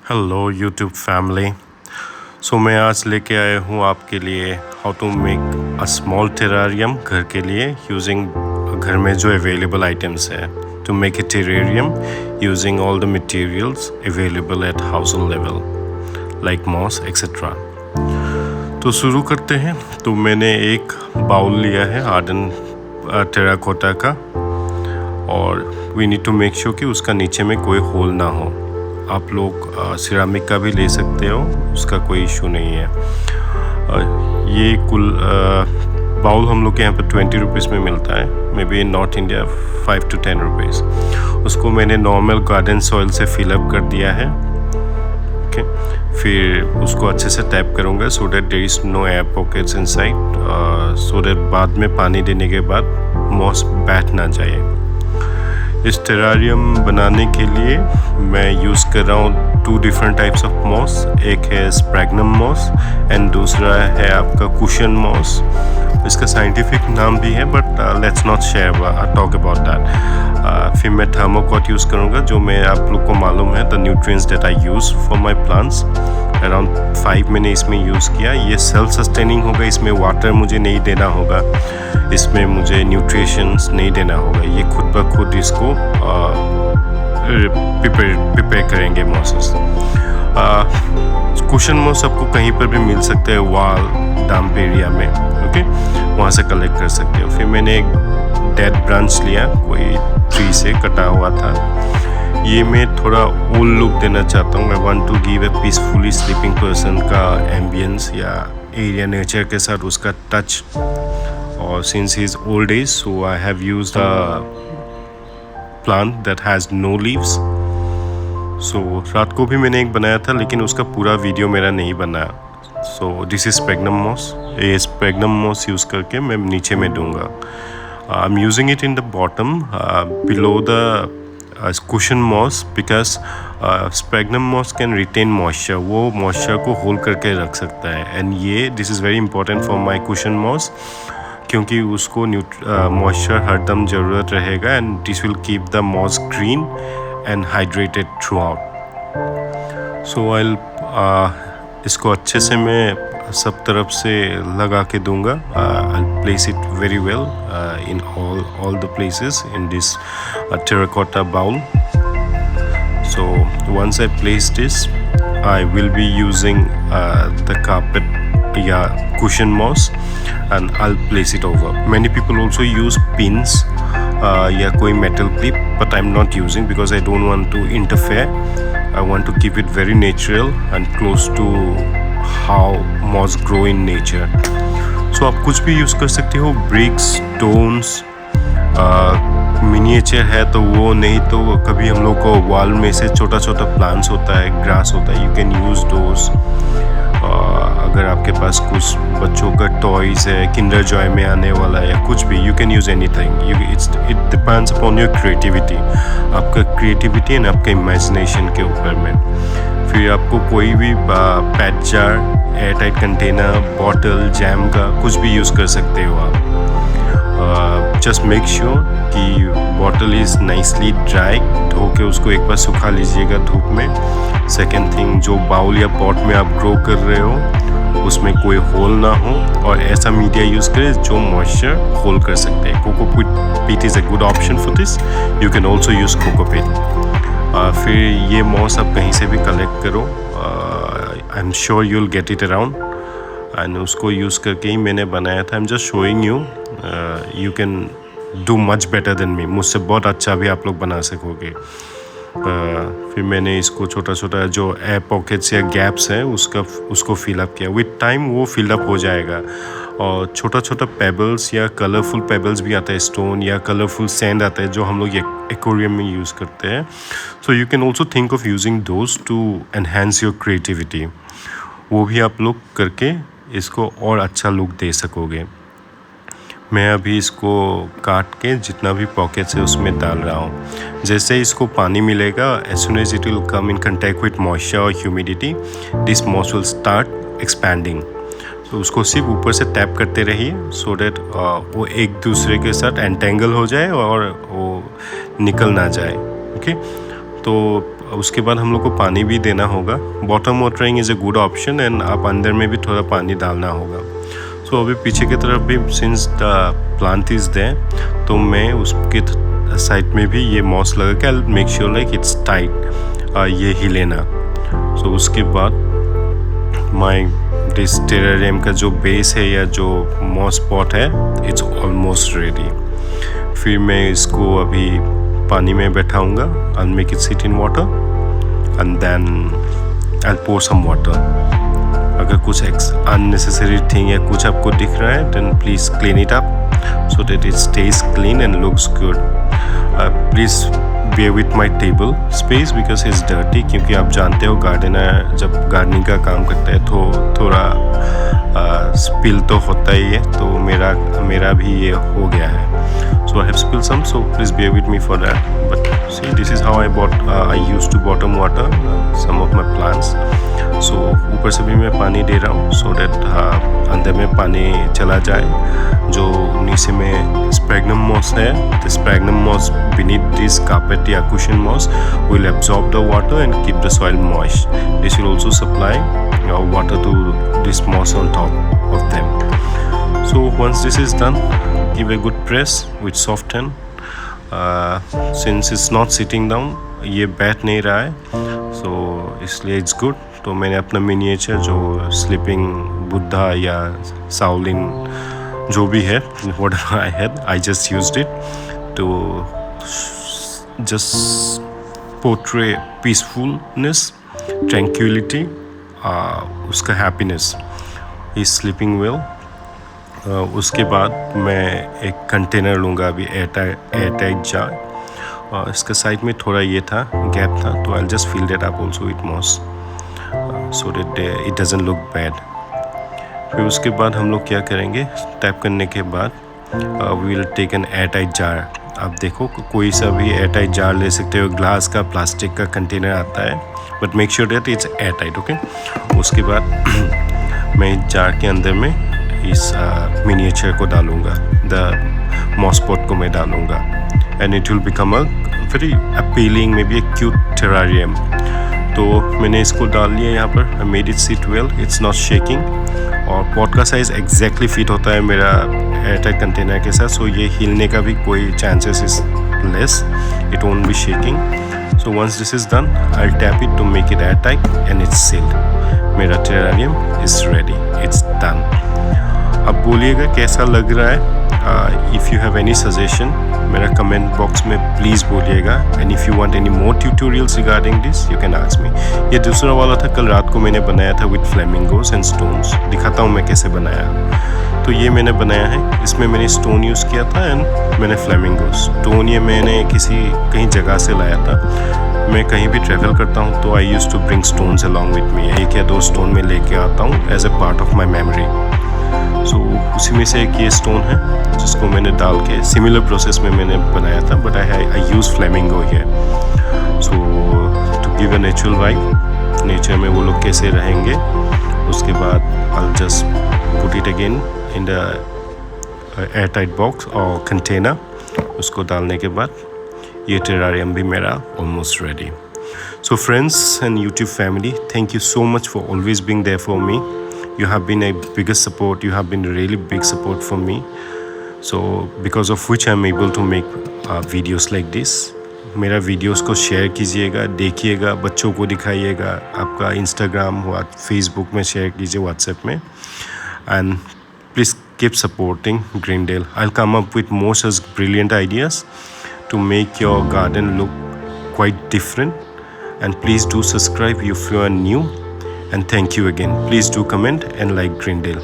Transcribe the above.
Hello YouTube family. मैं आज लेके आया हूँ आपके लिए how to make a small terrarium घर के लिए यूजिंग घर में जो अवेलेबल आइटम्स है to make a terrarium using all the materials available at house level like moss etcetera. तो शुरू करते हैं। तो मैंने एक बाउल लिया है हार्डन टेराकोटा का, और we need to make sure कि उसका नीचे में कोई होल ना हो। आप लोग सिरामिक का भी ले सकते हो, उसका कोई इशू नहीं है। ये कुल बाउल हम लोग के यहाँ पर 20 रुपीज़ में मिलता है, may be in north India 5 to 10 rupees. उसको मैंने नॉर्मल गार्डन सॉइल से फिलअप कर दिया है। ओके, फिर उसको अच्छे से टैप करूँगा so that there is no air pockets inside, so that बाद में पानी देने के बाद मॉस बैठ ना जाए। इस टेरारियम बनाने के लिए मैं यूज़ कर रहा हूँ 2 डिफरेंट टाइप्स ऑफ मॉस। एक है स्प्रैगनम मॉस एंड दूसरा है आपका कुशन मॉस। इसका साइंटिफिक नाम भी है, but let's not talk about that. फिर मैं थर्मोकॉट यूज़ करूँगा, जो मैं आप लोग को मालूम है the nutrients that I use for my plants. Around 5 मैंने इसमें यूज़ किया। ये सेल्फ सस्टेनिंग होगा, इसमें वाटर मुझे नहीं देना होगा, इसमें मुझे न्यूट्रिशंस नहीं देना होगा। ये खुद ब खुद इसको प्रिपेयर करेंगे मॉसेस। कुशन मॉस आपको कहीं पर भी मिल सकते हैं, वाल डंप एरिया में, ओके, वहाँ से कलेक्ट कर सकते हो। फिर मैंने एक डेड ब्रांच लिया, कोई ट्री से कटा हुआ था। ये मैं थोड़ा ओल्ड लुक देना चाहता हूँ। I want to give a peacefully sleeping person का एम्बियंस या एरिया नेचर के साथ उसका टच। और since his old age, so I have used a plant that has no leaves. So रात को भी मैंने एक बनाया था, लेकिन उसका पूरा वीडियो मेरा नहीं बना। So this is sphagnum moss. ये sphagnum moss यूज़ करके मैं नीचे में दूंगा। I'm using it in the bottom below the cushion moss because sphagnum moss can retain moisture. वो moisture को होल्ड करके रख सकता है। And ये this is very important for my cushion moss, क्योंकि उसको मॉइस्चर हरदम ज़रूरत रहेगा and this will keep the moss green and hydrated throughout. So I इसको अच्छे से मैं सब तरफ से लगा के दूंगा। I place it very well in all the places in this terracotta bowl. So once I place this I will be using the carpet या cushion moss and I'll place it over. Many people also use pins या कोई metal clip, but I'm not using because I don't want to interfere. I want to keep it very natural and close to how moss grow in nature. So आप कुछ भी use कर सकते हो, bricks, stones, miniature है तो वो, नहीं तो कभी हम लोग को वॉल में से छोटा छोटा प्लांट्स होता है, ग्रास होता है, यू कैन यूज़ दोज। अगर आपके पास कुछ बच्चों का टॉयज़ है, किंडर जॉय में आने वाला है या कुछ भी, you can use anything. It depends upon your creativity, आपका क्रिएटिविटी एंड आपका इमेजिनेशन के ऊपर में। फिर आपको कोई भी PAT jar, air tight container, bottle, jam का कुछ भी यूज़ कर सकते हो आप। जस्ट मेक श्योर कि बॉटल इज़ नाइसली ड्राई, धो के उसको एक बार सुखा लीजिएगा धूप में। सेकेंड थिंग, जो बाउल या पॉट में आप ग्रो कर रहे हो उसमें कोई होल ना हो, और ऐसा मीडिया यूज़ करें जो मॉइस्चर होल्ड कर सकते हैं। Cocopeat is a good option for this, you can also use cocopeat. फिर ये मॉस आप कहीं से भी कलेक्ट करो, I am sure you will get it around, and उसको यूज़ करके ही मैंने बनाया था। I am just showing you, you can do much better than me. मुझसे बहुत अच्छा भी आप लोग बना सकोगे। फिर मैंने इसको छोटा छोटा जो एयर पॉकेट्स या गैप्स हैं उसको फिलअप किया। विद टाइम वो फिलअप हो जाएगा। और छोटा छोटा पेबल्स या कलरफुल पेबल्स भी आता है, स्टोन या कलरफुल सैंड आता है, जो हम लोग एक्वेरियम में यूज़ करते हैं। So you can also think of using those two enhance your creativity. वो भी आप लोग करके इसको और अच्छा लुक दे सकोगे। मैं अभी इसको काट के जितना भी पॉकेट्स है उसमें डाल रहा हूँ। जैसे इसको पानी मिलेगा, as soon as it will come in contact with moisture or humidity, this moss will start expanding. तो उसको सिर्फ ऊपर से टैप करते रहिए सो डैट वो एक दूसरे के साथ एंटेंगल हो जाए और वो निकल ना जाए। ओके, तो उसके बाद हम लोग को पानी भी देना होगा. Bottom watering is a good option and आप अंदर में भी थोड़ा पानी डालना होगा. सो अभी पीछे की तरफ भी since the plant is there, तो मैं उसके साइड में भी ये मॉस लगा के I make sure like it's tight, ये हिले ना. सो उसके बाद माई दिस टेरेरियम का जो बेस है या जो मॉस पॉट है इट्स ऑलमोस्ट रेडी. फिर मैं इसको अभी पानी में बैठाऊंगा. I make it sit in water and then I pour some water. अगर कुछ अननेसेसरी थिंग या कुछ आपको दिख रहा है then please clean it up so that it stays clean and looks good. Please bear with my table space because it's dirty, क्योंकि आप जानते हो गार्डनर जब गार्डनिंग का काम करता है तो थोड़ा स्पिल तो होता ही है. तो मेरा भी ये हो गया है. So I have spilled some, so please bear with me for that. But see, this is how I used to bottom water some of my plants. So ऊपर से भी मैं पानी दे रहा हूँ so that अंदर में पानी चला जाए. जो नीचे में स्पैग्नम मॉस है, the sphagnum moss beneath this carpet या cushion moss will absorb the water and keep the soil moist. This will also supply water to this moss on top of them. So once this is done, give a good press with soft hand. Since it's not sitting down, ये बैठ नहीं रहा है, so इसलिए it's good. तो मैंने अपना miniature जो स्लीपिंग बुद्धा या साउलिन जो भी है whatever I had, I just used it to just portray peacefulness, tranquility, उसका happiness. He's sleeping well. उसके बाद मैं एक कंटेनर लूँगा अभी एयरटाइट जार. इसका साइड में थोड़ा ये था गैप था, तो I just fill that up also with moss so that it doesn't look bad. फिर उसके बाद हम लोग क्या करेंगे, टैप करने के बाद we will take an airtight jar. आप देखो कोई सा भी एयरटाइट जार ले सकते हो, ग्लास का, प्लास्टिक का कंटेनर आता है, but make sure that it's airtight. Okay. उसके बाद मैं जार के अंदर में इस मिनिएचर को डालूँगा, द मॉस पॉट को मैं डालूँगा and it will become a very appealing may be A cute terrarium. तो मैंने इसको डाल लिया यहाँ पर. I made it sit well, it's not shaking. और पॉट का साइज़ एग्जैक्टली फिट होता है मेरा एयरटाइट कंटेनर के साथ, सो ये हिलने का भी कोई chances is less. It won't be shaking. So once this is done I will tap it to make it airtight and it's sealed. मेरा terrarium is ready, it's done. अब बोलिएगा कैसा लग रहा है. If you have any suggestion मेरा comment box में please बोलिएगा. And if you want any more tutorials regarding this you can ask me. ये दूसरा वाला था, कल रात को मैंने बनाया था विद फ्लेमिंगोस एंड स्टोन्स. दिखाता हूँ मैं कैसे बनाया. तो ये मैंने बनाया है, इसमें मैंने स्टोन यूज़ किया था एंड मैंने फ्लेमिंगोस. स्टोन ये मैंने कहीं जगह से लाया था. मैं कहीं भी ट्रैवल करता हूँ तो I use to bring stones along with me. 1 या 2 स्टोन में लेके आता हूँ as a part of my memory. So उसी में से एक ये स्टोन है जिसको मैंने डाल के सिमिलर प्रोसेस में मैंने बनाया था, but I use flamingo here. So to give a natural vibe, nature में वो लोग कैसे रहेंगे. उसके बाद I just put it again in the airtight box और कंटेनर. उसको डालने के बाद ये टेरारियम भी मेरा almost ready. So friends and YouTube family, thank you so much for always being there for me. You have been a biggest support. You have been a really big support for me. So because of which I'm able to make videos like this. मेरा videos को share कीजिएगा, देखिएगा, बच्चों को दिखाइएगा, आपका Instagram हुआ, Facebook में share कीजिए, व्हाट्सएप में. And please keep supporting Greendale. I'll come up with more such brilliant ideas to make your garden look quite different. And please do subscribe if you are new. And thank you again. Please do comment and like Greendale.